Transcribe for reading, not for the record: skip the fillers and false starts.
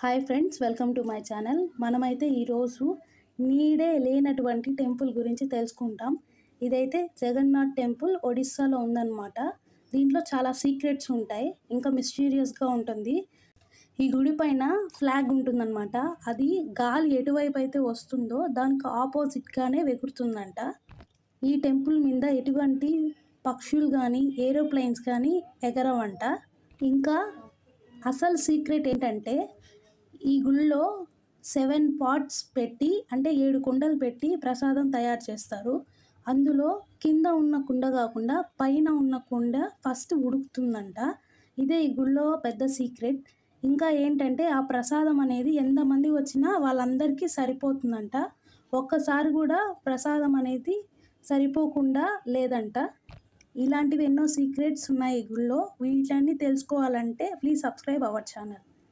Hi friends, welcome to my channel. మనమైతే ఈరోజు నీడే లేనటువంటి టెంపుల్ గురించి తెలుసుకుంటాం. ఇదైతే జగన్నాథ్ టెంపుల్ ఒడిస్సాలో ఉందన్నమాట. దీంట్లో చాలా సీక్రెట్స్ ఉంటాయి, ఇంకా మిస్టీరియస్గా ఉంటుంది. ఈ గుడి పైన ఫ్లాగ్ ఉంటుందన్నమాట. అది గాలి ఎటువైపు అయితే వస్తుందో దానికి ఆపోజిట్గానే ఎగురుతుందంట. ఈ టెంపుల్ మీద ఎటువంటి పక్షులు కానీ ఏరోప్లేన్స్ కానీ ఎగరవంట. ఇంకా అసలు సీక్రెట్ ఏంటంటే ఈ గుళ్ళో 7 పాట్స్ పెట్టి, అంటే 7 కుండలు పెట్టి ప్రసాదం తయారు చేస్తారు. అందులో కింద ఉన్న కుండ కాకుండా పైన ఉన్న కుండ ఫస్ట్ ఉడుకుతుందంట. ఇదే ఈ గుళ్ళో పెద్ద సీక్రెట్. ఇంకా ఏంటంటే ఆ ప్రసాదం అనేది ఎంతమంది వచ్చినా వాళ్ళందరికీ సరిపోతుందంట. ఒక్కసారి కూడా ప్రసాదం అనేది సరిపోకుండా లేదంట. ఇలాంటివి ఎన్నో సీక్రెట్స్ ఉన్నాయి ఈ గుళ్ళో. వీటన్ని తెలుసుకోవాలంటే ప్లీజ్ సబ్స్క్రైబ్ అవర్ ఛానల్.